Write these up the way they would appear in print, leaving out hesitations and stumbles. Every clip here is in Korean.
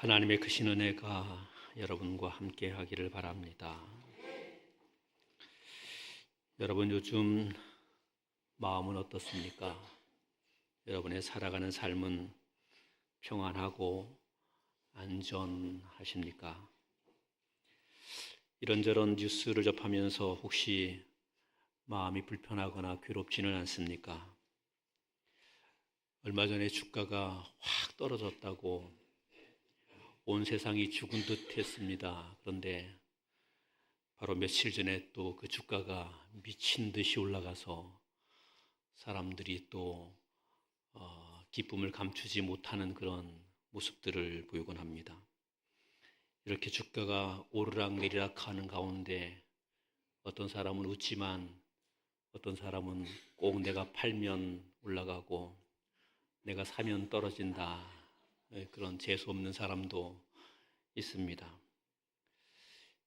하나님의 크신 은혜가 여러분과 함께 하기를 바랍니다. 여러분 요즘 마음은 어떻습니까? 여러분의 살아가는 삶은 평안하고 안전하십니까? 이런저런 뉴스를 접하면서 혹시 마음이 불편하거나 괴롭지는 않습니까? 얼마 전에 주가가 확 떨어졌다고 온 세상이 죽은 듯 했습니다. 그런데 바로 며칠 전에 또 그 주가가 미친 듯이 올라가서 사람들이 또 기쁨을 감추지 못하는 그런 모습들을 보이곤 합니다. 이렇게 주가가 오르락내리락 하는 가운데 어떤 사람은 웃지만 어떤 사람은 꼭 내가 팔면 올라가고 내가 사면 떨어진다, 그런 재수 없는 사람도 있습니다.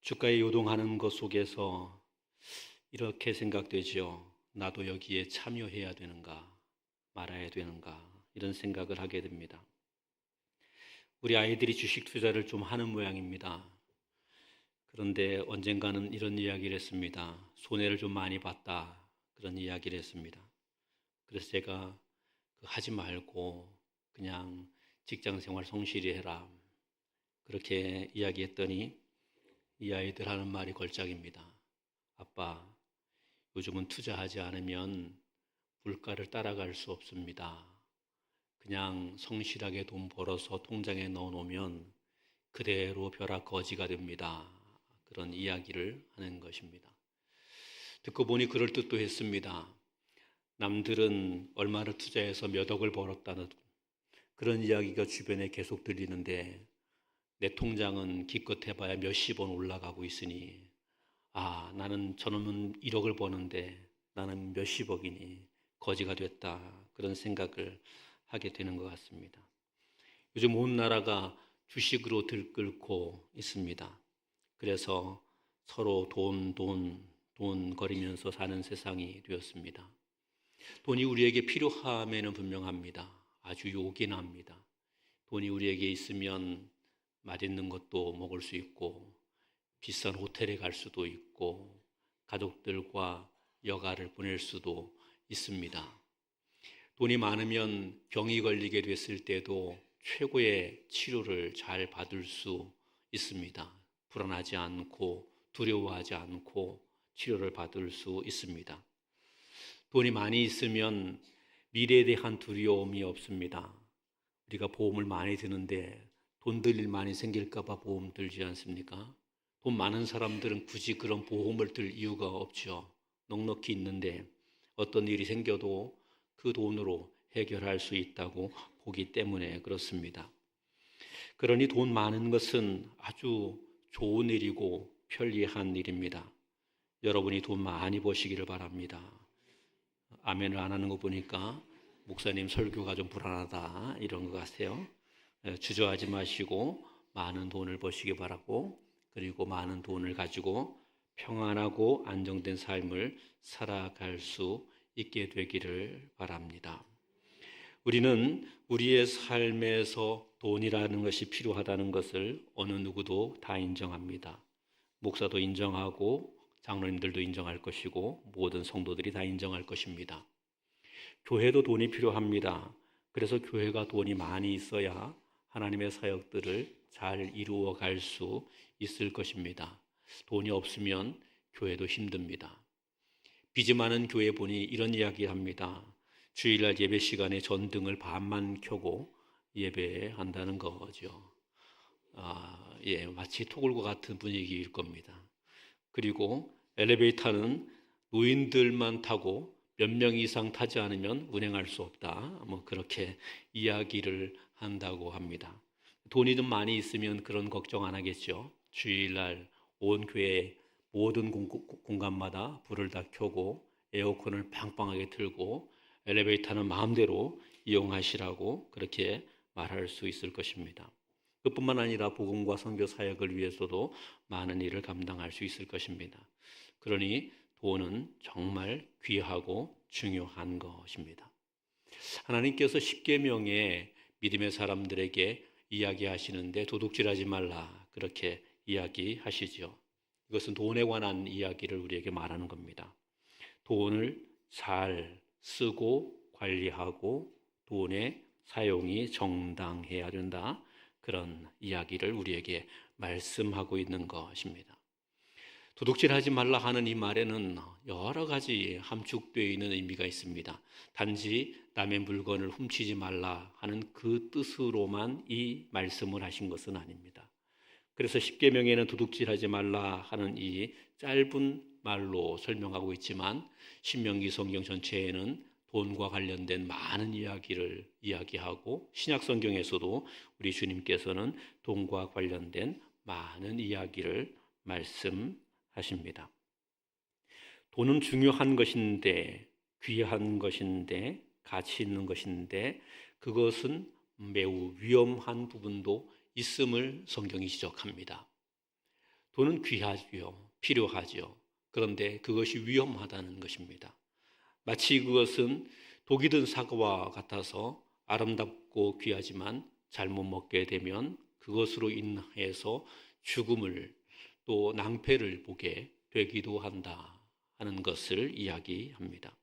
주가에 요동하는 것 속에서 이렇게 생각되지요. 나도 여기에 참여해야 되는가 말아야 되는가, 이런 생각을 하게 됩니다. 우리 아이들이 주식 투자를 좀 하는 모양입니다. 그런데 언젠가는 이런 이야기를 했습니다. 손해를 좀 많이 봤다, 그런 이야기를 했습니다. 그래서 제가 하지 말고 그냥 직장생활 성실히 해라, 그렇게 이야기했더니 이 아이들 하는 말이 걸작입니다. 아빠, 요즘은 투자하지 않으면 물가를 따라갈 수 없습니다. 그냥 성실하게 돈 벌어서 통장에 넣어놓으면 그대로 벼락거지가 됩니다. 그런 이야기를 하는 것입니다. 듣고 보니 그럴 듯도 했습니다. 남들은 얼마를 투자해서 몇 억을 벌었다는 그런 이야기가 주변에 계속 들리는데 내 통장은 기껏 해봐야 몇십 원 올라가고 있으니 나는 저놈은 1억을 버는데 나는 몇십억이니 거지가 됐다, 그런 생각을 하게 되는 것 같습니다. 요즘 온 나라가 주식으로 들끓고 있습니다. 그래서 서로 돈 거리면서 사는 세상이 되었습니다. 돈이 우리에게 필요함에는 분명합니다. 아주 요긴합니다. 돈이 우리에게 있으면 맛있는 것도 먹을 수 있고 비싼 호텔에 갈 수도 있고 가족들과 여가를 보낼 수도 있습니다. 돈이 많으면 병이 걸리게 됐을 때도 최고의 치료를 잘 받을 수 있습니다. 불안하지 않고 두려워하지 않고 치료를 받을 수 있습니다. 돈이 많이 있으면 미래에 대한 두려움이 없습니다. 우리가 보험을 많이 드는데 돈 들 일 많이 생길까 봐 보험 들지 않습니까? 돈 많은 사람들은 굳이 그런 보험을 들 이유가 없죠. 넉넉히 있는데 어떤 일이 생겨도 그 돈으로 해결할 수 있다고 보기 때문에 그렇습니다. 그러니 돈 많은 것은 아주 좋은 일이고 편리한 일입니다. 여러분이 돈 많이 버시기를 바랍니다. 아멘을 안 하는 거 보니까 목사님 설교가 좀 불안하다, 이런 것 같아요. 주저하지 마시고 많은 돈을 버시기 바라고, 그리고 많은 돈을 가지고 평안하고 안정된 삶을 살아갈 수 있게 되기를 바랍니다. 우리는 우리의 삶에서 돈이라는 것이 필요하다는 것을 어느 누구도 다 인정합니다. 목사도 인정하고 장로님들도 인정할 것이고 모든 성도들이 다 인정할 것입니다. 교회도 돈이 필요합니다. 그래서 교회가 돈이 많이 있어야 하나님의 사역들을 잘 이루어 갈 수 있을 것입니다. 돈이 없으면 교회도 힘듭니다. 빚이 많은 교회 보니 이런 이야기 합니다. 주일날 예배 시간에 전등을 반만 켜고 예배한다는 거죠. 마치 토굴과 같은 분위기일 겁니다. 그리고 엘리베이터는 노인들만 타고 몇 명 이상 타지 않으면 운행할 수 없다, 그렇게 이야기를 한다고 합니다. 돈이 좀 많이 있으면 그런 걱정 안 하겠죠. 주일날 온 교회 모든 공간마다 불을 다 켜고 에어컨을 빵빵하게 틀고 엘리베이터는 마음대로 이용하시라고 그렇게 말할 수 있을 것입니다. 그뿐만 아니라 복음과 선교 사역을 위해서도 많은 일을 감당할 수 있을 것입니다. 그러니 돈은 정말 귀하고 중요한 것입니다. 하나님께서 십계명에 믿음의 사람들에게 이야기하시는데 도둑질하지 말라 그렇게 이야기하시죠. 이것은 돈에 관한 이야기를 우리에게 말하는 겁니다. 돈을 잘 쓰고 관리하고 돈의 사용이 정당해야 된다. 그런 이야기를 우리에게 말씀하고 있는 것입니다. 도둑질하지 말라 하는 이 말에는 여러 가지 함축되어 있는 의미가 있습니다. 단지 남의 물건을 훔치지 말라 하는 그 뜻으로만 이 말씀을 하신 것은 아닙니다. 그래서 십계명에는 도둑질하지 말라 하는 이 짧은 말로 설명하고 있지만 신명기 성경 전체에는 돈과 관련된 많은 이야기를 이야기하고 신약 성경에서도 우리 주님께서는 돈과 관련된 많은 이야기를 말씀하십니다. 돈은 중요한 것인데 귀한 것인데 가치 있는 것인데 그것은 매우 위험한 부분도 있음을 성경이 지적합니다. 돈은 귀하지요. 필요하지요. 그런데 그것이 위험하다는 것입니다. 마치 그것은 독이 든 사과와 같아서 아름답고 귀하지만 잘못 먹게 되면 그것으로 인해서 죽음을 또 낭패를 보게 되기도 한다 하는 것을 이야기합니다.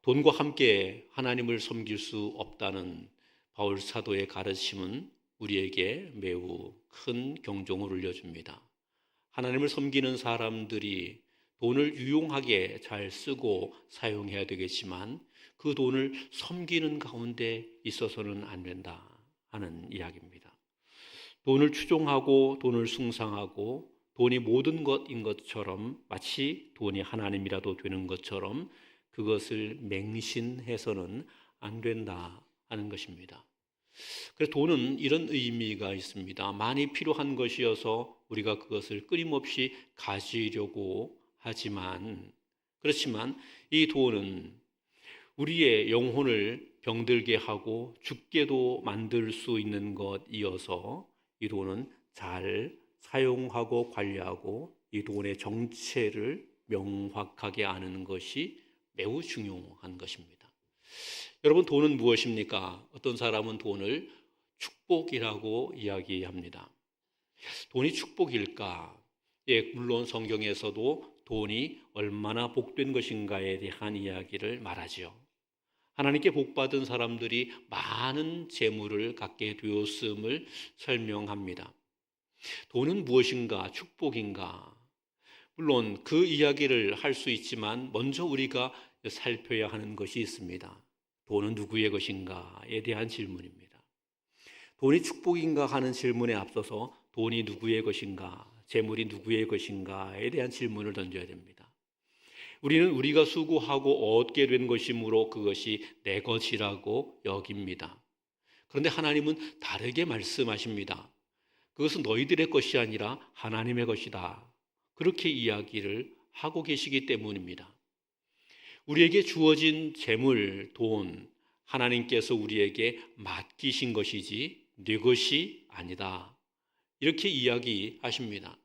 돈과 함께 하나님을 섬길 수 없다는 바울 사도의 가르침은 우리에게 매우 큰 경종을 울려줍니다. 하나님을 섬기는 사람들이 돈을 유용하게 잘 쓰고 사용해야 되겠지만 그 돈을 섬기는 가운데 있어서는 안 된다 하는 이야기입니다. 돈을 추종하고 돈을 숭상하고 돈이 모든 것인 것처럼 마치 돈이 하나님이라도 되는 것처럼 그것을 맹신해서는 안 된다 하는 것입니다. 그래서 돈은 이런 의미가 있습니다. 많이 필요한 것이어서 우리가 그것을 끊임없이 가지려고 하지만 그렇지만 이 돈은 우리의 영혼을 병들게 하고 죽게도 만들 수 있는 것이어서 이 돈은 잘 사용하고 관리하고 이 돈의 정체를 명확하게 아는 것이 매우 중요한 것입니다. 여러분, 돈은 무엇입니까? 어떤 사람은 돈을 축복이라고 이야기합니다. 돈이 축복일까? 예, 물론 성경에서도 돈이 얼마나 복된 것인가에 대한 이야기를 말하지요. 하나님께 복받은 사람들이 많은 재물을 갖게 되었음을 설명합니다. 돈은 무엇인가? 축복인가? 물론 그 이야기를 할 수 있지만 먼저 우리가 살펴야 하는 것이 있습니다. 돈은 누구의 것인가에 대한 질문입니다. 돈이 축복인가 하는 질문에 앞서서 돈이 누구의 것인가, 재물이 누구의 것인가에 대한 질문을 던져야 됩니다. 우리는 우리가 수고하고 얻게 된 것이므로 그것이 내 것이라고 여깁니다. 그런데 하나님은 다르게 말씀하십니다. 그것은 너희들의 것이 아니라 하나님의 것이다. 그렇게 이야기를 하고 계시기 때문입니다. 우리에게 주어진 재물, 돈, 하나님께서 우리에게 맡기신 것이지 네 것이 아니다. 이렇게 이야기하십니다.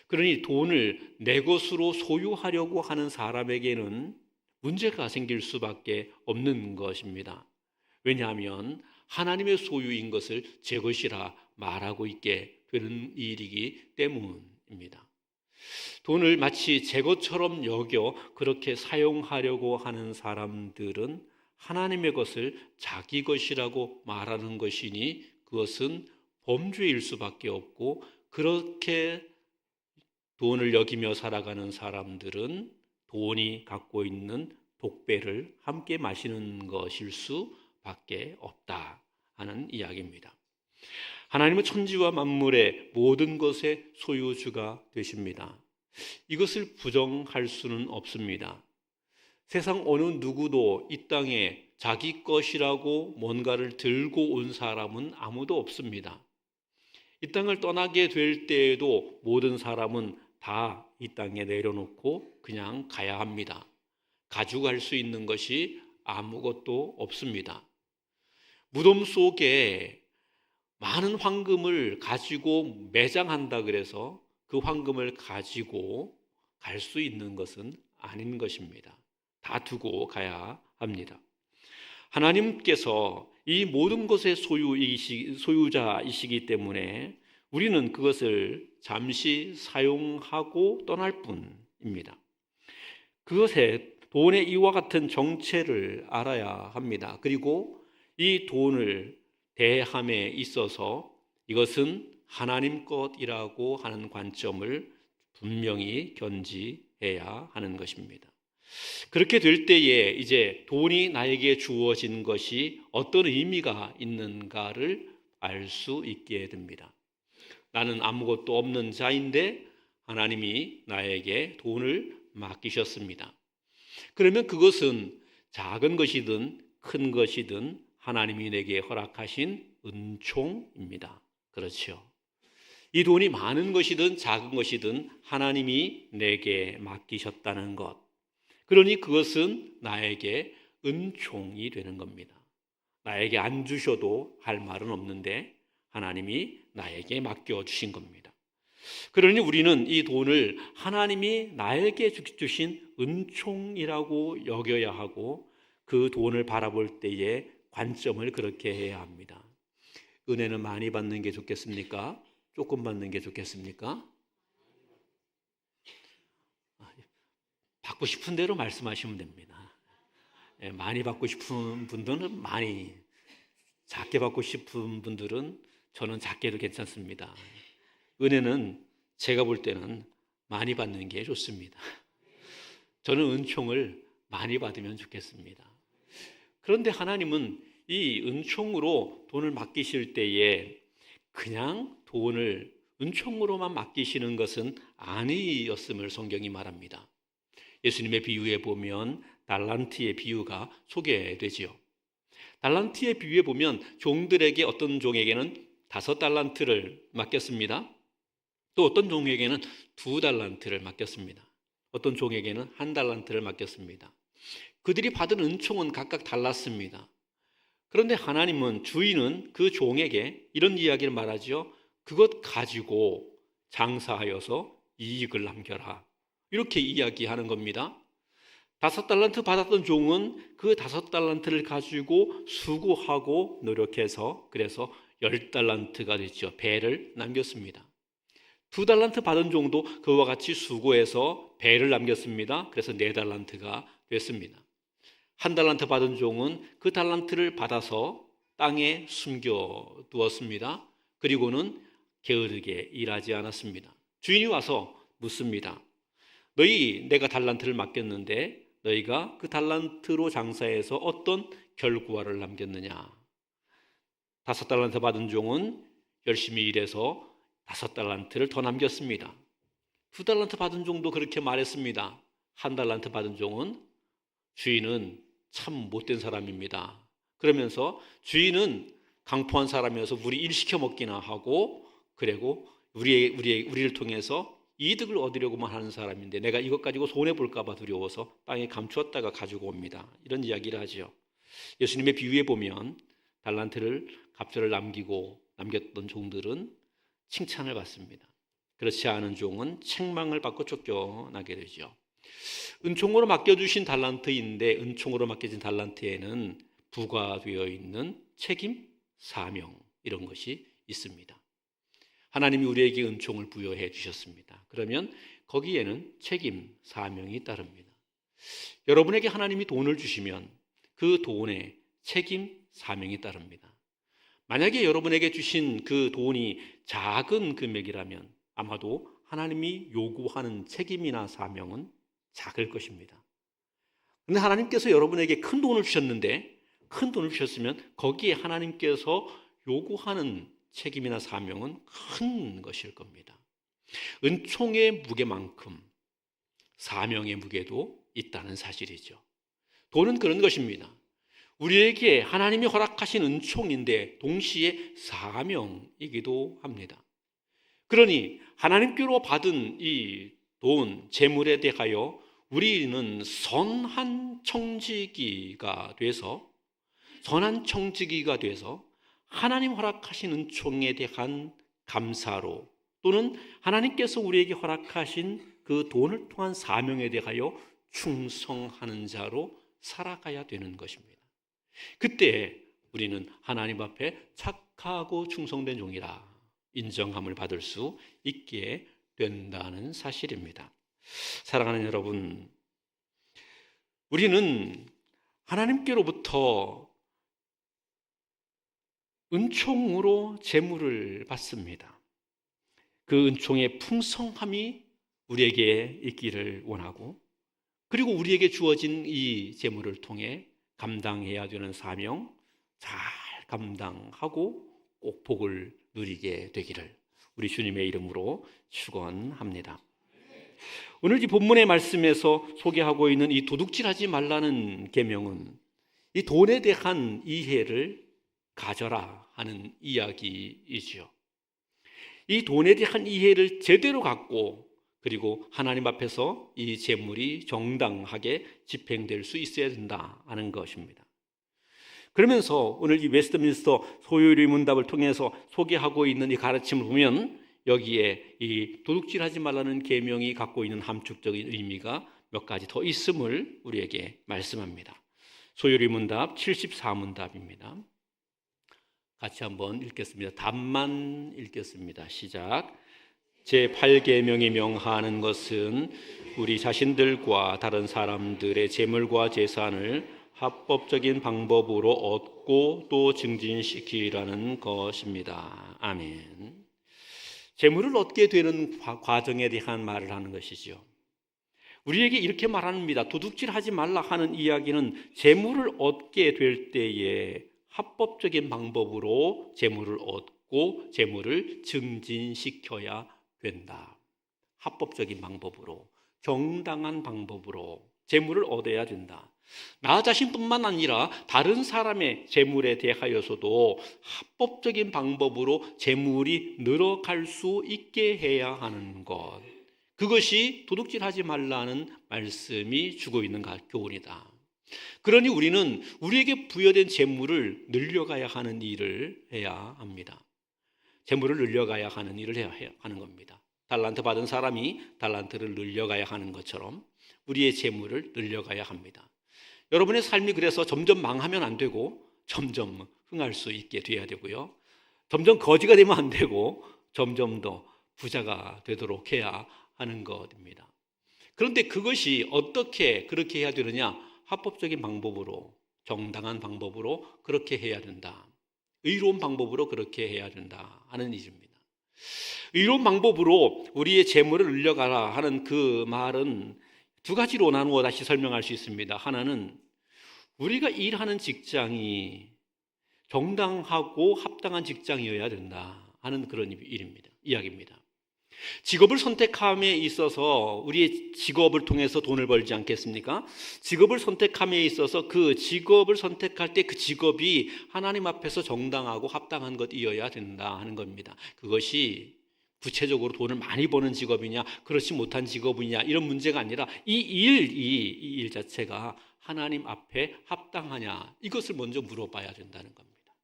그러니 돈을 내 것으로 소유하려고 하는 사람에게는 문제가 생길 수밖에 없는 것입니다. 왜냐하면 하나님의 소유인 것을 제 것이라 말하고 있게 되는 일이기 때문입니다. 돈을 마치 제 것처럼 여겨 그렇게 사용하려고 하는 사람들은 하나님의 것을 자기 것이라고 말하는 것이니 그것은 범죄일 수밖에 없고 그렇게 돈을 여기며 살아가는 사람들은 돈이 갖고 있는 독배를 함께 마시는 것일 수밖에 없다 하는 이야기입니다. 하나님은 천지와 만물의 모든 것의 소유주가 되십니다. 이것을 부정할 수는 없습니다. 세상 어느 누구도 이 땅에 자기 것이라고 뭔가를 들고 온 사람은 아무도 없습니다. 이 땅을 떠나게 될 때에도 모든 사람은 다 이 땅에 내려놓고 그냥 가야 합니다. 가져갈 수 있는 것이 아무것도 없습니다. 무덤 속에 많은 황금을 가지고 매장한다 그래서 그 황금을 가지고 갈 수 있는 것은 아닌 것입니다. 다 두고 가야 합니다. 하나님께서 이 모든 것의 소유자이시기 때문에 우리는 그것을 잠시 사용하고 떠날 뿐입니다. 그것의 돈의 이와 같은 정체를 알아야 합니다. 그리고 이 돈을 대함에 있어서 이것은 하나님 것이라고 하는 관점을 분명히 견지해야 하는 것입니다. 그렇게 될 때에 이제 돈이 나에게 주어진 것이 어떤 의미가 있는가를 알 수 있게 됩니다. 나는 아무것도 없는 자인데 하나님이 나에게 돈을 맡기셨습니다. 그러면 그것은 작은 것이든 큰 것이든 하나님이 내게 허락하신 은총입니다. 그렇죠? 이 돈이 많은 것이든 작은 것이든 하나님이 내게 맡기셨다는 것. 그러니 그것은 나에게 은총이 되는 겁니다. 나에게 안 주셔도 할 말은 없는데 하나님이 나에게 맡겨주신 겁니다. 그러니 우리는 이 돈을 하나님이 나에게 주신 은총이라고 여겨야 하고 그 돈을 바라볼 때에 관점을 그렇게 해야 합니다. 은혜는 많이 받는 게 좋겠습니까? 조금 받는 게 좋겠습니까? 받고 싶은 대로 말씀하시면 됩니다. 많이 받고 싶은 분들은 많이, 작게 받고 싶은 분들은 저는 작게도 괜찮습니다. 은혜는 제가 볼 때는 많이 받는 게 좋습니다. 저는 은총을 많이 받으면 좋겠습니다. 그런데 하나님은 이 은총으로 돈을 맡기실 때에 그냥 돈을 은총으로만 맡기시는 것은 아니었음을 성경이 말합니다. 예수님의 비유에 보면 달란트의 비유가 소개되지요. 달란트의 비유에 보면 종들에게 어떤 종에게는 5달란트를 맡겼습니다. 또 어떤 종에게는 2달란트를 맡겼습니다. 어떤 종에게는 1달란트를 맡겼습니다. 그들이 받은 은총은 각각 달랐습니다. 그런데 하나님은, 주인은 그 종에게 이런 이야기를 말하죠. 그것 가지고 장사하여서 이익을 남겨라. 이렇게 이야기하는 겁니다. 5달란트 받았던 종은 그 5달란트를 가지고 수고하고 노력해서 그래서 10달란트가 됐죠. 배를 남겼습니다. 2달란트 받은 종도 그와 같이 수고해서 배를 남겼습니다. 그래서 4달란트가 됐습니다. 1달란트 받은 종은 그 달란트를 받아서 땅에 숨겨두었습니다. 그리고는 게으르게 일하지 않았습니다. 주인이 와서 묻습니다. 너희 내가 달란트를 맡겼는데 너희가 그 달란트로 장사해서 어떤 결과를 남겼느냐? 5달란트 받은 종은 열심히 일해서 5달란트를 더 남겼습니다. 2달란트 받은 종도 그렇게 말했습니다. 1달란트 받은 종은 주인은 참 못된 사람입니다. 그러면서 주인은 강포한 사람이어서 우리 일 시켜 먹기나 하고 그리고 우리를 통해서 이득을 얻으려고만 하는 사람인데 내가 이것 가지고 손해볼까 봐 두려워서 땅에 감추었다가 가지고 옵니다. 이런 이야기를 하죠. 예수님의 비유에 보면 달란트를 갑절을 남겼던 종들은 칭찬을 받습니다. 그렇지 않은 종은 책망을 받고 쫓겨나게 되죠. 은총으로 맡겨주신 달란트인데 은총으로 맡겨진 달란트에는 부과되어 있는 책임, 사명 이런 것이 있습니다. 하나님이 우리에게 은총을 부여해 주셨습니다. 그러면 거기에는 책임, 사명이 따릅니다. 여러분에게 하나님이 돈을 주시면 그 돈에 책임, 사명이 따릅니다. 만약에 여러분에게 주신 그 돈이 작은 금액이라면 아마도 하나님이 요구하는 책임이나 사명은 작을 것입니다. 그런데 하나님께서 여러분에게 큰 돈을 주셨는데 큰 돈을 주셨으면 거기에 하나님께서 요구하는 책임이나 사명은 큰 것일 겁니다. 은총의 무게만큼 사명의 무게도 있다는 사실이죠. 돈은 그런 것입니다. 우리에게 하나님이 허락하신 은총인데 동시에 사명이기도 합니다. 그러니 하나님께로 받은 이 돈, 재물에 대하여 우리는 선한 청지기가 돼서 하나님 허락하신 은총에 대한 감사로 또는 하나님께서 우리에게 허락하신 그 돈을 통한 사명에 대하여 충성하는 자로 살아가야 되는 것입니다. 그때 우리는 하나님 앞에 착하고 충성된 종이라 인정함을 받을 수 있게 된다는 사실입니다. 사랑하는 여러분, 우리는 하나님께로부터 은총으로 재물을 받습니다. 그 은총의 풍성함이 우리에게 있기를 원하고, 그리고 우리에게 주어진 이 재물을 통해 감당해야 되는 사명 잘 감당하고 꼭 복을 누리게 되기를 우리 주님의 이름으로 축원합니다. 오늘 이 본문의 말씀에서 소개하고 있는 이 도둑질하지 말라는 계명은 이 돈에 대한 이해를 가져라 하는 이야기이지요. 이 돈에 대한 이해를 제대로 갖고, 그리고 하나님 앞에서 이 재물이 정당하게 집행될 수 있어야 된다 하는 것입니다. 그러면서 오늘 이 웨스트민스터 소요리 문답을 통해서 소개하고 있는 이 가르침을 보면 여기에 이 도둑질하지 말라는 계명이 갖고 있는 함축적인 의미가 몇 가지 더 있음을 우리에게 말씀합니다. 소요리 문답 74문답입니다. 같이 한번 읽겠습니다. 답만 읽겠습니다. 시작. 제8계명이 명하는 것은 우리 자신들과 다른 사람들의 재물과 재산을 합법적인 방법으로 얻고 또 증진시키라는 것입니다. 아멘. 재물을 얻게 되는 과정에 대한 말을 하는 것이죠. 우리에게 이렇게 말합니다. 도둑질하지 말라 하는 이야기는 재물을 얻게 될 때에 합법적인 방법으로 재물을 얻고 재물을 증진시켜야 된다. 합법적인 방법으로, 정당한 방법으로 재물을 얻어야 된다. 나 자신뿐만 아니라 다른 사람의 재물에 대하여서도 합법적인 방법으로 재물이 늘어갈 수 있게 해야 하는 것, 그것이 도둑질하지 말라는 말씀이 주고 있는 교훈이다. 그러니 우리는 우리에게 부여된 재물을 늘려가야 하는 일을 해야 합니다. 재물을 늘려가야 하는 일을 해야 하는 겁니다. 달란트 받은 사람이 달란트를 늘려가야 하는 것처럼 우리의 재물을 늘려가야 합니다. 여러분의 삶이 그래서 점점 망하면 안 되고 점점 흥할 수 있게 돼야 되고요. 점점 거지가 되면 안 되고 점점 더 부자가 되도록 해야 하는 것입니다. 그런데 그것이 어떻게 그렇게 해야 되느냐? 합법적인 방법으로, 정당한 방법으로 그렇게 해야 된다. 의로운 방법으로 그렇게 해야 된다 하는 일입니다. 의로운 방법으로 우리의 재물을 늘려가라 하는 그 말은 두 가지로 나누어 다시 설명할 수 있습니다. 하나는 우리가 일하는 직장이 정당하고 합당한 직장이어야 된다 하는 그런 이야기입니다. 직업을 선택함에 있어서 우리의 직업을 통해서 돈을 벌지 않겠습니까? 직업을 선택함에 있어서 그 직업을 선택할 때 그 직업이 하나님 앞에서 정당하고 합당한 것이어야 된다 하는 겁니다. 그것이 구체적으로 돈을 많이 버는 직업이냐, 그렇지 못한 직업이냐, 이런 문제가 아니라 이 일 자체가 하나님 앞에 합당하냐, 이것을 먼저 물어봐야 된다는 겁니다.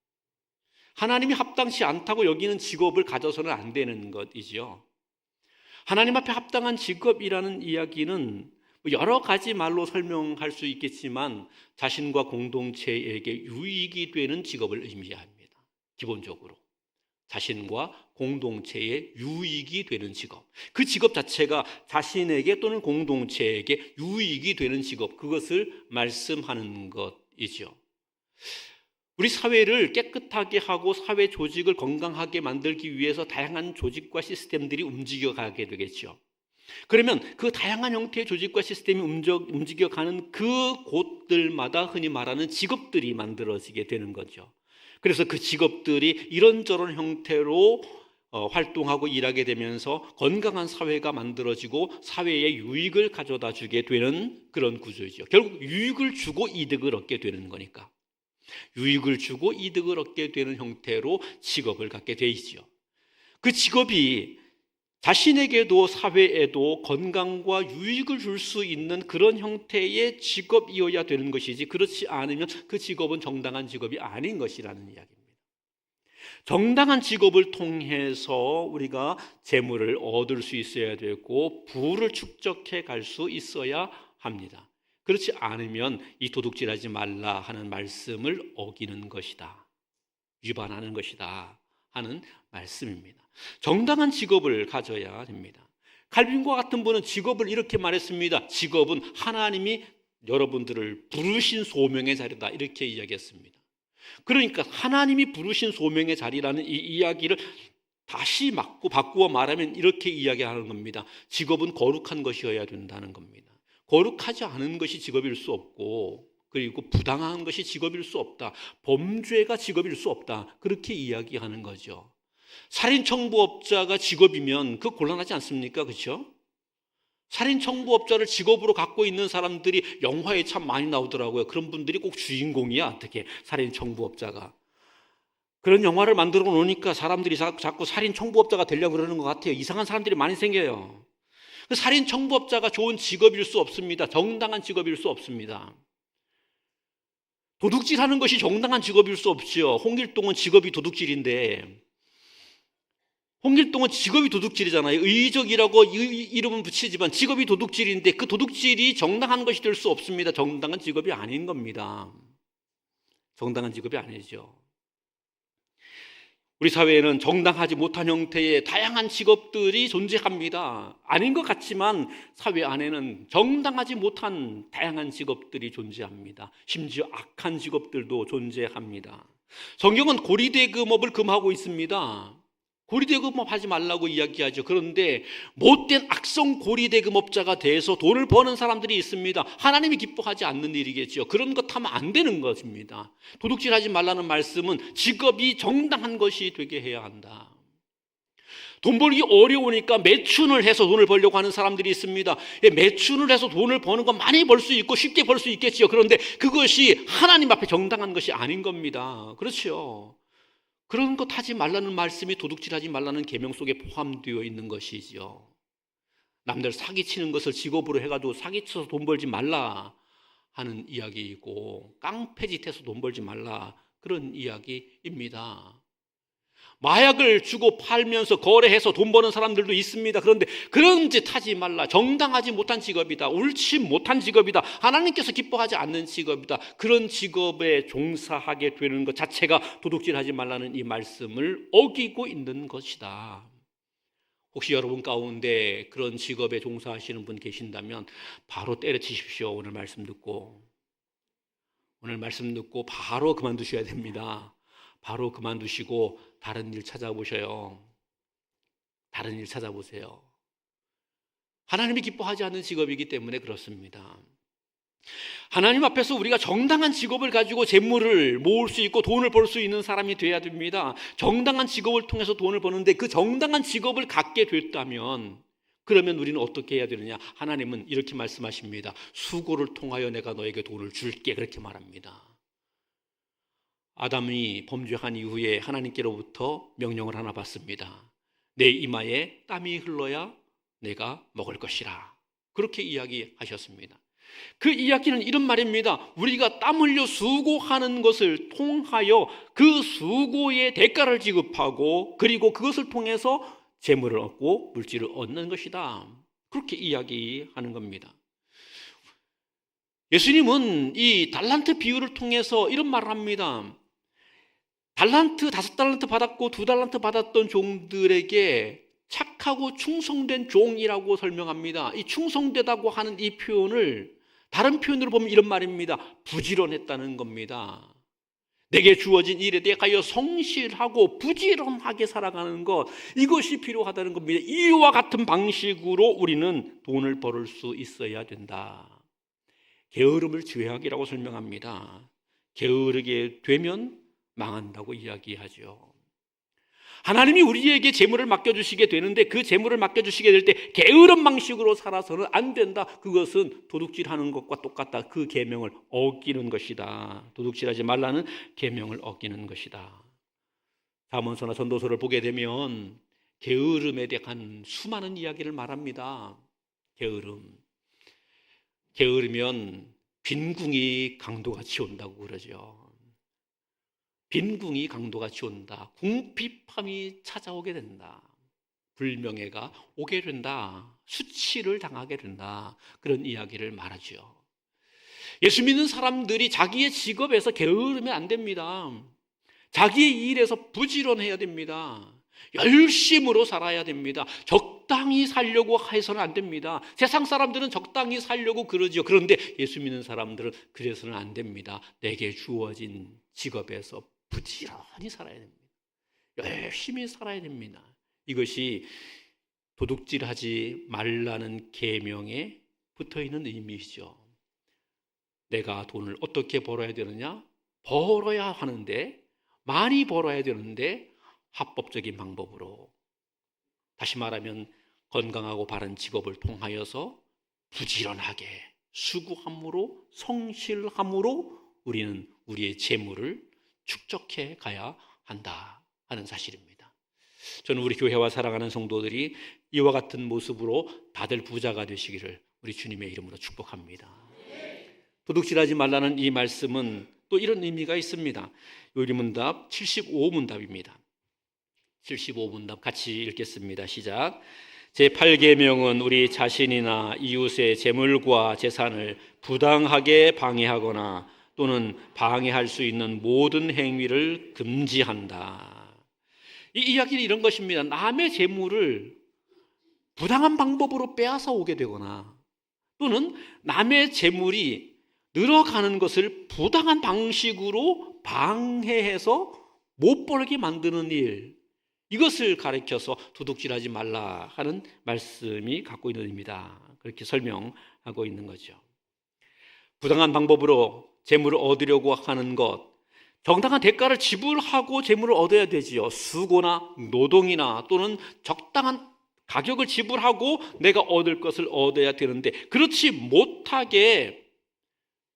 하나님이 합당치 않다고 여기는 직업을 가져서는 안 되는 것이지요. 하나님 앞에 합당한 직업이라는 이야기는 여러 가지 말로 설명할 수 있겠지만 자신과 공동체에게 유익이 되는 직업을 의미합니다. 기본적으로 자신과 공동체에 유익이 되는 직업, 그 직업 자체가 자신에게 또는 공동체에게 유익이 되는 직업, 그것을 말씀하는 것이죠. 우리 사회를 깨끗하게 하고 사회 조직을 건강하게 만들기 위해서 다양한 조직과 시스템들이 움직여가게 되겠죠. 그러면 그 다양한 형태의 조직과 시스템이 움직여가는 그 곳들마다 흔히 말하는 직업들이 만들어지게 되는 거죠. 그래서 그 직업들이 이런저런 형태로 활동하고 일하게 되면서 건강한 사회가 만들어지고 사회에 유익을 가져다 주게 되는 그런 구조이죠. 결국 유익을 주고 이득을 얻게 되는 거니까. 유익을 주고 이득을 얻게 되는 형태로 직업을 갖게 되죠. 그 직업이 자신에게도 사회에도 건강과 유익을 줄 수 있는 그런 형태의 직업이어야 되는 것이지, 그렇지 않으면 그 직업은 정당한 직업이 아닌 것이라는 이야기입니다. 정당한 직업을 통해서 우리가 재물을 얻을 수 있어야 되고 부를 축적해 갈 수 있어야 합니다. 그렇지 않으면 이 도둑질하지 말라 하는 말씀을 어기는 것이다, 위반하는 것이다 하는 말씀입니다. 정당한 직업을 가져야 됩니다. 칼빈과 같은 분은 직업을 이렇게 말했습니다. 직업은 하나님이 여러분들을 부르신 소명의 자리다, 이렇게 이야기했습니다. 그러니까 하나님이 부르신 소명의 자리라는 이 이야기를 다시 바꾸어 말하면 이렇게 이야기하는 겁니다. 직업은 거룩한 것이어야 된다는 겁니다. 거룩하지 않은 것이 직업일 수 없고, 그리고 부당한 것이 직업일 수 없다, 범죄가 직업일 수 없다, 그렇게 이야기하는 거죠. 살인청부업자가 직업이면 그 곤란하지 않습니까? 그렇죠? 살인청부업자를 직업으로 갖고 있는 사람들이 영화에 참 많이 나오더라고요. 그런 분들이 꼭 주인공이야, 어떻게 살인청부업자가. 그런 영화를 만들어 놓으니까 사람들이 자꾸 살인청부업자가 되려고 그러는 것 같아요. 이상한 사람들이 많이 생겨요. 살인청부업자가 좋은 직업일 수 없습니다. 정당한 직업일 수 없습니다. 도둑질하는 것이 정당한 직업일 수 없지요. 홍길동은 직업이 도둑질인데, 홍길동은 직업이 도둑질이잖아요. 의적이라고 이름은 붙이지만 직업이 도둑질인데 그 도둑질이 정당한 것이 될 수 없습니다. 정당한 직업이 아닌 겁니다. 정당한 직업이 아니죠. 우리 사회에는 정당하지 못한 형태의 다양한 직업들이 존재합니다. 아닌 것 같지만 사회 안에는 정당하지 못한 다양한 직업들이 존재합니다. 심지어 악한 직업들도 존재합니다. 성경은 고리대금업을 금하고 있습니다. 고리대금업 하지 말라고 이야기하죠. 그런데 못된 악성 고리대금업자가 돼서 돈을 버는 사람들이 있습니다. 하나님이 기뻐하지 않는 일이겠죠. 그런 것 하면 안 되는 것입니다. 도둑질하지 말라는 말씀은 직업이 정당한 것이 되게 해야 한다. 돈 벌기 어려우니까 매춘을 해서 돈을 벌려고 하는 사람들이 있습니다. 매춘을 해서 돈을 버는 건 많이 벌 수 있고 쉽게 벌 수 있겠지요. 그런데 그것이 하나님 앞에 정당한 것이 아닌 겁니다. 그렇죠. 그런 것 하지 말라는 말씀이 도둑질하지 말라는 계명 속에 포함되어 있는 것이죠. 남들 사기치는 것을 직업으로 해가지고 사기쳐서 돈 벌지 말라 하는 이야기이고, 깡패짓해서 돈 벌지 말라, 그런 이야기입니다. 마약을 주고 팔면서 거래해서 돈 버는 사람들도 있습니다. 그런데 그런 짓 하지 말라. 정당하지 못한 직업이다. 옳지 못한 직업이다. 하나님께서 기뻐하지 않는 직업이다. 그런 직업에 종사하게 되는 것 자체가 도둑질하지 말라는 이 말씀을 어기고 있는 것이다. 혹시 여러분 가운데 그런 직업에 종사하시는 분 계신다면 바로 때려치십시오. 오늘 말씀 듣고 바로 그만두셔야 됩니다. 바로 그만두시고 다른 일 찾아보셔요. 다른 일 찾아보세요. 하나님이 기뻐하지 않는 직업이기 때문에 그렇습니다. 하나님 앞에서 우리가 정당한 직업을 가지고 재물을 모을 수 있고 돈을 벌 수 있는 사람이 돼야 됩니다. 정당한 직업을 통해서 돈을 버는데 그 정당한 직업을 갖게 됐다면, 그러면 우리는 어떻게 해야 되느냐? 하나님은 이렇게 말씀하십니다. 수고를 통하여 내가 너에게 돈을 줄게, 그렇게 말합니다. 아담이 범죄한 이후에 하나님께로부터 명령을 하나 받습니다. 내 이마에 땀이 흘러야 내가 먹을 것이라, 그렇게 이야기하셨습니다. 그 이야기는 이런 말입니다. 우리가 땀 흘려 수고하는 것을 통하여 그 수고의 대가를 지급하고, 그리고 그것을 통해서 재물을 얻고 물질을 얻는 것이다, 그렇게 이야기하는 겁니다. 예수님은 이 달란트 비유를 통해서 이런 말을 합니다. 달란트, 5달란트 받았고 2달란트 받았던 종들에게 착하고 충성된 종이라고 설명합니다. 이 충성되다고 하는 이 표현을 다른 표현으로 보면 이런 말입니다. 부지런했다는 겁니다. 내게 주어진 일에 대하여 성실하고 부지런하게 살아가는 것, 이것이 필요하다는 겁니다. 이와 같은 방식으로 우리는 돈을 벌을 수 있어야 된다. 게으름을 죄악이라고 설명합니다. 게으르게 되면 망한다고 이야기하죠. 하나님이 우리에게 재물을 맡겨주시게 되는데 그 재물을 맡겨주시게 될 때 게으른 방식으로 살아서는 안 된다. 그것은 도둑질하는 것과 똑같다. 그 계명을 어기는 것이다. 도둑질하지 말라는 계명을 어기는 것이다. 잠언서나 전도서를 보게 되면 게으름에 대한 수많은 이야기를 말합니다. 게으르면 빈궁이 강도같이 온다고 그러죠. 빈궁이 강도같이 온다. 궁핍함이 찾아오게 된다. 불명예가 오게 된다. 수치를 당하게 된다. 그런 이야기를 말하죠. 예수 믿는 사람들이 자기의 직업에서 게으르면 안 됩니다. 자기의 일에서 부지런해야 됩니다. 열심으로 살아야 됩니다. 적당히 살려고 해서는 안 됩니다. 세상 사람들은 적당히 살려고 그러죠. 그런데 예수 믿는 사람들은 그래서는 안 됩니다. 내게 주어진 직업에서 부지런히 살아야 됩니다. 열심히 살아야 됩니다. 이것이 도둑질하지 말라는 계명에 붙어있는 의미이죠. 내가 돈을 어떻게 벌어야 되느냐? 벌어야 하는데, 많이 벌어야 되는데 합법적인 방법으로, 다시 말하면 건강하고 바른 직업을 통하여서 부지런하게 수고함으로, 성실함으로 우리는 우리의 재물을 축적해 가야 한다 하는 사실입니다. 저는 우리 교회와 사랑하는 성도들이 이와 같은 모습으로 다들 부자가 되시기를 우리 주님의 이름으로 축복합니다. 도둑질하지 말라는 이 말씀은 또 이런 의미가 있습니다. 요리문답 75문답입니다. 75문답 같이 읽겠습니다. 시작. 제8계명은 우리 자신이나 이웃의 재물과 재산을 부당하게 방해하거나 또는 방해할 수 있는 모든 행위를 금지한다. 이 이야기는 이런 것입니다. 남의 재물을 부당한 방법으로 빼앗아 오게 되거나 또는 남의 재물이 늘어가는 것을 부당한 방식으로 방해해서 못 벌게 만드는 일, 이것을 가리켜서 도둑질하지 말라 하는 말씀이 갖고 있는 의미다. 그렇게 설명하고 있는 거죠. 부당한 방법으로 재물을 얻으려고 하는 것, 정당한 대가를 지불하고 재물을 얻어야 되지요. 수고나 노동이나 또는 적당한 가격을 지불하고 내가 얻을 것을 얻어야 되는데, 그렇지 못하게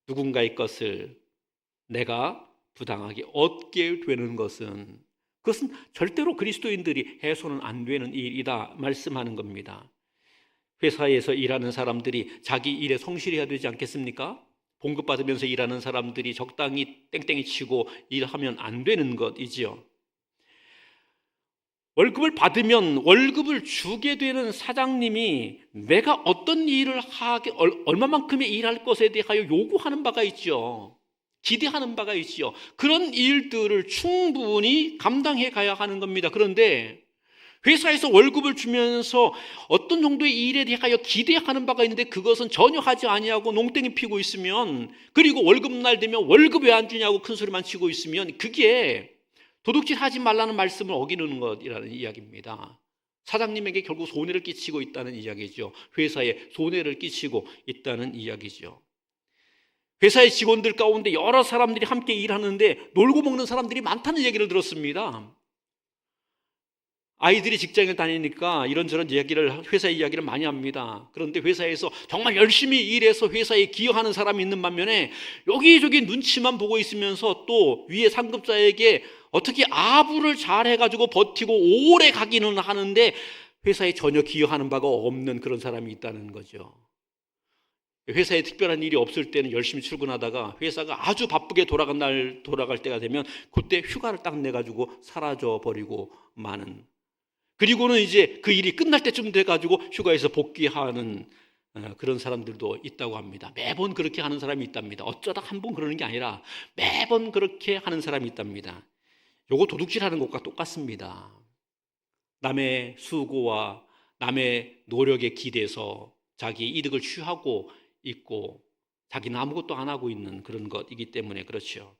누군가의 것을 내가 부당하게 얻게 되는 것은, 그것은 절대로 그리스도인들이 해서는 안 되는 일이다 말씀하는 겁니다. 회사에서 일하는 사람들이 자기 일에 성실해야 되지 않겠습니까? 봉급받으면서 일하는 사람들이 적당히 땡땡이 치고 일하면 안 되는 것이지요. 월급을 받으면 월급을 주게 되는 사장님이 내가 어떤 일을 하게, 얼마만큼의 일할 것에 대하여 요구하는 바가 있죠. 기대하는 바가 있죠. 그런 일들을 충분히 감당해 가야 하는 겁니다. 그런데 회사에서 월급을 주면서 어떤 정도의 일에 대하여 기대하는 바가 있는데 그것은 전혀 하지 아니하고 농땡이 피고 있으면, 그리고 월급날 되면 월급 왜 안 주냐고 큰 소리만 치고 있으면, 그게 도둑질하지 말라는 말씀을 어기는 것이라는 이야기입니다. 사장님에게 결국 손해를 끼치고 있다는 이야기죠. 회사에 손해를 끼치고 있다는 이야기죠. 회사의 직원들 가운데 여러 사람들이 함께 일하는데 놀고 먹는 사람들이 많다는 얘기를 들었습니다. 아이들이 직장에 다니니까 이런저런 이야기를, 회사 이야기를 많이 합니다. 그런데 회사에서 정말 열심히 일해서 회사에 기여하는 사람이 있는 반면에 여기저기 눈치만 보고 있으면서 또 위에 상급자에게 어떻게 아부를 잘 해가지고 버티고 오래 가기는 하는데 회사에 전혀 기여하는 바가 없는 그런 사람이 있다는 거죠. 회사에 특별한 일이 없을 때는 열심히 출근하다가 회사가 아주 바쁘게 돌아갈 때가 되면 그때 휴가를 딱 내가지고 사라져 버리고 마는, 그리고는 이제 그 일이 끝날 때쯤 돼가지고 휴가에서 복귀하는 그런 사람들도 있다고 합니다. 매번 그렇게 하는 사람이 있답니다. 어쩌다 한 번 그러는 게 아니라 매번 그렇게 하는 사람이 있답니다. 요거 도둑질하는 것과 똑같습니다. 남의 수고와 남의 노력에 기대서 자기의 이득을 취하고 있고 자기는 아무것도 안 하고 있는 그런 것이기 때문에 그렇죠.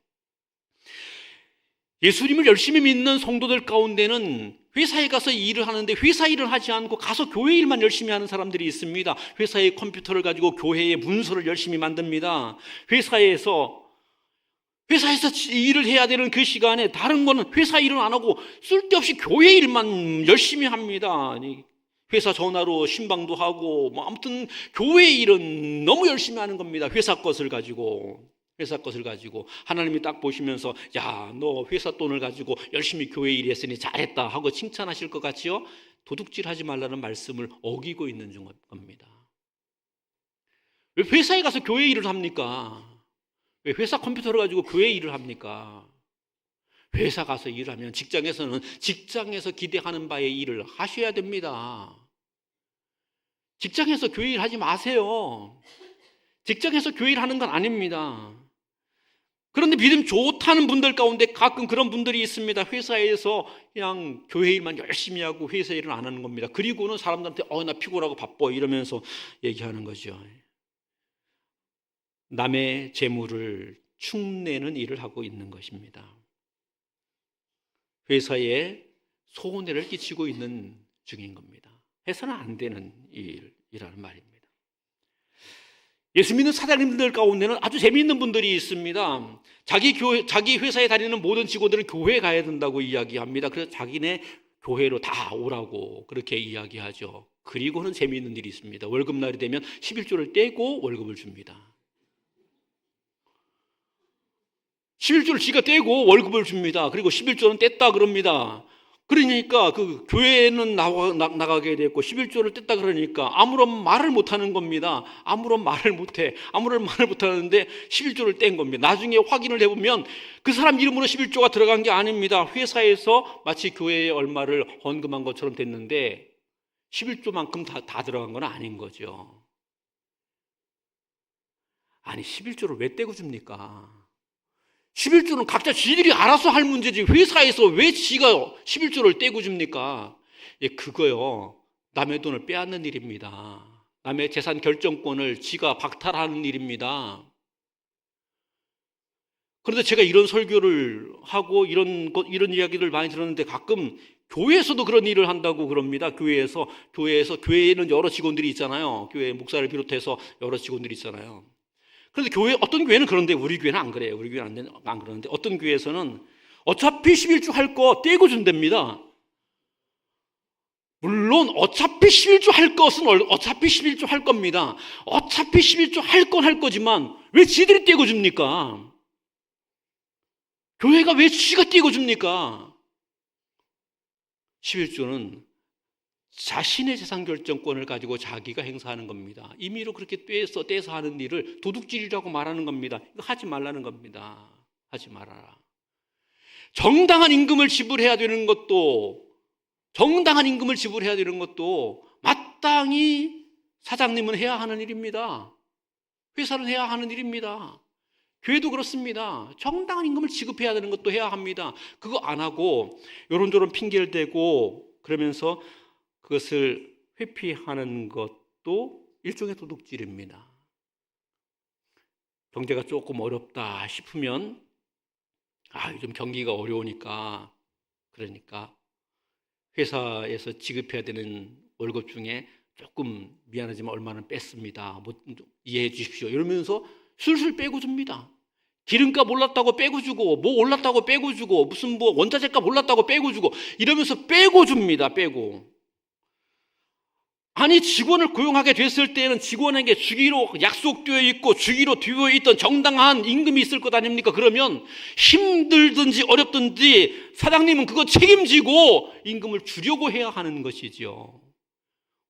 예수님을 열심히 믿는 성도들 가운데는 회사에 가서 일을 하는데 회사 일을 하지 않고 가서 교회 일만 열심히 하는 사람들이 있습니다. 회사의 컴퓨터를 가지고 교회의 문서를 열심히 만듭니다. 회사에서 일을 해야 되는 그 시간에 다른 거는 회사 일은 안 하고 쓸데없이 교회 일만 열심히 합니다. 회사 전화로 신방도 하고 아무튼 교회 일은 너무 열심히 하는 겁니다. 회사 것을 가지고 하나님이 딱 보시면서 야, 너 회사 돈을 가지고 열심히 교회 일 했으니 잘했다 하고 칭찬하실 것 같지요? 도둑질하지 말라는 말씀을 어기고 있는 겁니다. 왜 회사에 가서 교회 일을 합니까? 왜 회사 컴퓨터를 가지고 교회 일을 합니까? 회사 가서 일하면 직장에서는 직장에서 기대하는 바의 일을 하셔야 됩니다. 직장에서 교회 일 하지 마세요. 직장에서 교회를 하는 건 아닙니다. 그런데 믿음 좋다는 분들 가운데 가끔 그런 분들이 있습니다. 회사에서 그냥 교회 일만 열심히 하고 회사 일은 안 하는 겁니다. 그리고는 사람들한테 나 피곤하고 바빠 이러면서 얘기하는 거죠. 남의 재물을 축내는 일을 하고 있는 것입니다. 회사에 손해를 끼치고 있는 중인 겁니다. 해서는 안 되는 일이라는 말입니다. 예수 믿는 사장님들 가운데는 아주 재미있는 분들이 있습니다. 자기 회사에 다니는 모든 직원들은 교회에 가야 된다고 이야기합니다. 그래서 자기네 교회로 다 오라고 그렇게 이야기하죠. 그리고는 재미있는 일이 있습니다. 월급날이 되면 11조를 떼고 월급을 줍니다. 11조를 지가 떼고 월급을 줍니다. 그리고 11조는 뗐다 그럽니다. 그러니까 그 교회는 나가게 됐고 11조를 뗐다 그러니까 아무런 말을 못하는 겁니다. 아무런 말을 못하는데 11조를 뗀 겁니다. 나중에 확인을 해보면 그 사람 이름으로 11조가 들어간 게 아닙니다. 회사에서 마치 교회에 얼마를 헌금한 것처럼 됐는데 11조만큼 다 들어간 건 아닌 거죠. 아니 11조를 왜 떼고 줍니까? 11조는 각자 지들이 알아서 할 문제지 회사에서 왜 지가 11조를 떼고 줍니까? 그거요, 남의 돈을 빼앗는 일입니다. 남의 재산 결정권을 지가 박탈하는 일입니다. 그런데 제가 이런 설교를 하고 이런 이야기를 많이 들었는데 가끔 교회에서도 그런 일을 한다고 그럽니다. 교회에는 여러 직원들이 있잖아요. 교회 목사를 비롯해서 여러 직원들이 있잖아요. 그런데 어떤 교회는 그런데 우리 교회는 안 그래요. 우리 교회는 안 그러는데 어떤 교회에서는 어차피 11조 할 거 떼고 준답니다. 물론 어차피 11조 할 것은 어차피 11조 할 겁니다. 어차피 11조 할 건 할 거지만 왜 지들이 떼고 줍니까? 교회가 왜 지가 떼고 줍니까? 11조는 자신의 재산 결정권을 가지고 자기가 행사하는 겁니다. 임의로 그렇게 떼서 하는 일을 도둑질이라고 말하는 겁니다. 이거 하지 말라는 겁니다. 하지 말아라. 정당한 임금을 지불해야 되는 것도 마땅히 사장님은 해야 하는 일입니다. 회사는 해야 하는 일입니다. 교회도 그렇습니다. 정당한 임금을 지급해야 되는 것도 해야 합니다. 그거 안 하고 요런저런 핑계를 대고 그러면서 그것을 회피하는 것도 일종의 도둑질입니다. 경제가 조금 어렵다 싶으면 요즘 경기가 어려우니까 그러니까 회사에서 지급해야 되는 월급 중에 조금 미안하지만 얼마는 뺐습니다. 이해해 주십시오. 이러면서 술술 빼고 줍니다. 기름값 올랐다고 빼고 주고 뭐 올랐다고 빼고 주고 무슨 원자재값 올랐다고 빼고 주고 이러면서 빼고 줍니다. 빼고. 아니 직원을 고용하게 됐을 때는 직원에게 주기로 약속되어 있고 주기로 되어 있던 정당한 임금이 있을 것 아닙니까? 그러면 힘들든지 어렵든지 사장님은 그거 책임지고 임금을 주려고 해야 하는 것이지요.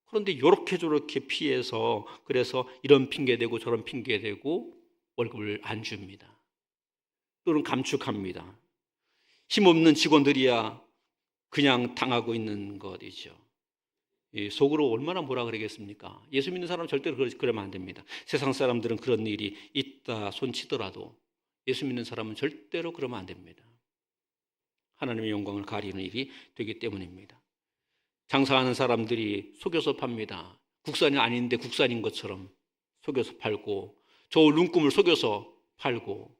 그런데 이렇게 저렇게 피해서 그래서 이런 핑계대고 저런 핑계대고 월급을 안 줍니다. 또는 감축합니다. 힘없는 직원들이야 그냥 당하고 있는 것이죠. 속으로 얼마나 뭐라 그러겠습니까? 예수 믿는 사람은 절대로 그러면 안 됩니다. 세상 사람들은 그런 일이 있다 손치더라도 예수 믿는 사람은 절대로 그러면 안 됩니다. 하나님의 영광을 가리는 일이 되기 때문입니다. 장사하는 사람들이 속여서 팝니다. 국산이 아닌데 국산인 것처럼 속여서 팔고 저 눈금을 속여서 팔고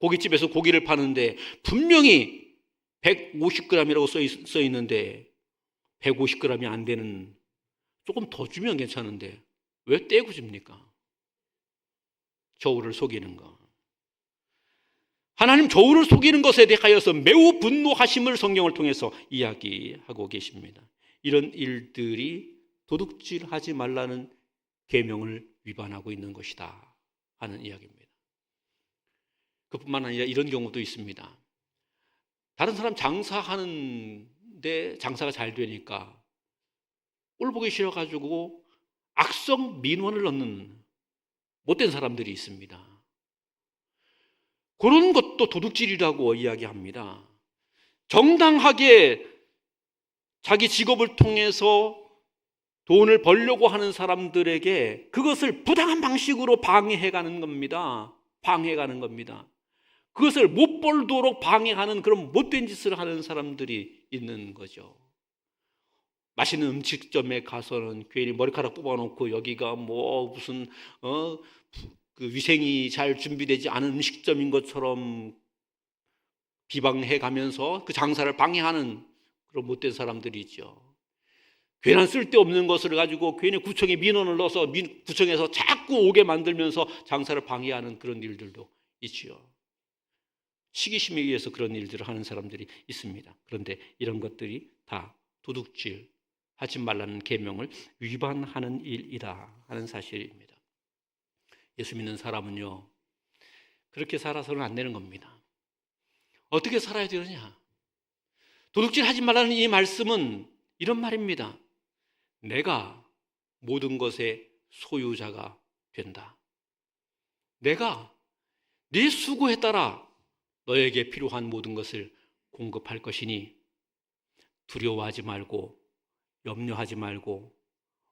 고깃집에서 고기를 파는데 분명히 150g이라고 써 있는데 150g이 안 되는 조금 더 주면 괜찮은데 왜 떼고 줍니까? 저울을 속이는 거. 하나님 저울을 속이는 것에 대하여서 매우 분노하심을 성경을 통해서 이야기하고 계십니다. 이런 일들이 도둑질하지 말라는 계명을 위반하고 있는 것이다 하는 이야기입니다. 그뿐만 아니라 이런 경우도 있습니다. 다른 사람 장사하는데 장사가 잘 되니까 꼴 보기 싫어가지고 악성 민원을 넣는 못된 사람들이 있습니다. 그런 것도 도둑질이라고 이야기합니다. 정당하게 자기 직업을 통해서 돈을 벌려고 하는 사람들에게 그것을 부당한 방식으로 방해해가는 겁니다. 방해가는 겁니다. 그것을 못 벌도록 방해하는 그런 못된 짓을 하는 사람들이 있는 거죠. 맛있는 음식점에 가서는 괜히 머리카락 뽑아놓고 여기가 뭐 무슨 그 위생이 잘 준비되지 않은 음식점인 것처럼 비방해 가면서 그 장사를 방해하는 그런 못된 사람들이 있죠. 괜한 쓸데없는 것을 가지고 괜히 구청에 민원을 넣어서 구청에서 자꾸 오게 만들면서 장사를 방해하는 그런 일들도 있지요. 시기심에 의해서 그런 일들을 하는 사람들이 있습니다. 그런데 이런 것들이 다 도둑질 하지 말라는 계명을 위반하는 일이다 하는 사실입니다. 예수 믿는 사람은요, 그렇게 살아서는 안 되는 겁니다. 어떻게 살아야 되느냐? 도둑질 하지 말라는 이 말씀은 이런 말입니다. 내가 모든 것의 소유자가 된다. 내가 네 수고에 따라 너에게 필요한 모든 것을 공급할 것이니 두려워하지 말고 염려하지 말고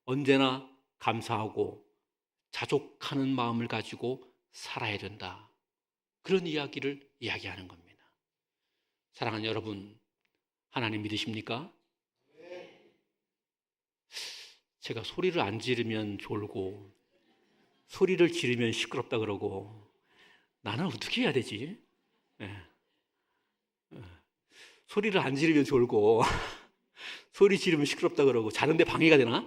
언제나 감사하고 자족하는 마음을 가지고 살아야 된다. 그런 이야기를 이야기하는 겁니다. 사랑하는 여러분, 하나님 믿으십니까? 제가 소리를 안 지르면 졸고 소리를 지르면 시끄럽다 그러고 나는 어떻게 해야 되지? 네. 소리를 안 지르면 졸고 소리 지르면 시끄럽다 그러고 자는데 방해가 되나?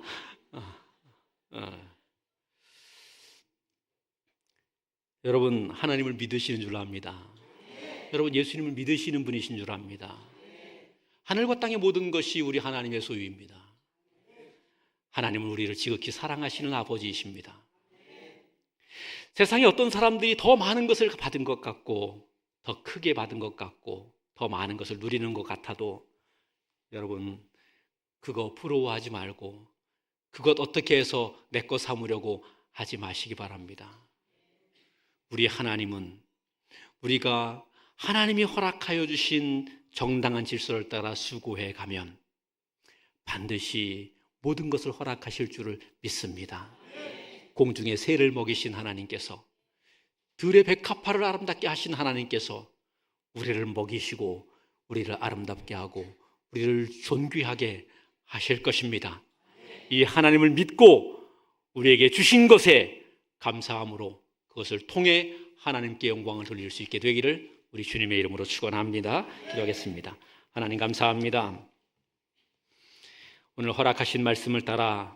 여러분 하나님을 믿으시는 줄 압니다. 여러분 예수님을 믿으시는 분이신 줄 압니다. 하늘과 땅의 모든 것이 우리 하나님의 소유입니다. 하나님은 우리를 지극히 사랑하시는 아버지이십니다. 세상에 어떤 사람들이 더 많은 것을 받은 것 같고 더 크게 받은 것 같고 더 많은 것을 누리는 것 같아도 여러분 그거 부러워하지 말고 그것 어떻게 해서 내 거 삼으려고 하지 마시기 바랍니다. 우리 하나님은 우리가 하나님이 허락하여 주신 정당한 질서를 따라 수고해 가면 반드시 모든 것을 허락하실 줄을 믿습니다. 공중의 새를 먹이신 하나님께서 들의 백합화를 아름답게 하신 하나님께서 우리를 먹이시고 우리를 아름답게 하고 우리를 존귀하게 하실 것입니다. 이 하나님을 믿고 우리에게 주신 것에 감사함으로 그것을 통해 하나님께 영광을 돌릴 수 있게 되기를 우리 주님의 이름으로 축원합니다. 기도하겠습니다. 하나님 감사합니다. 오늘 허락하신 말씀을 따라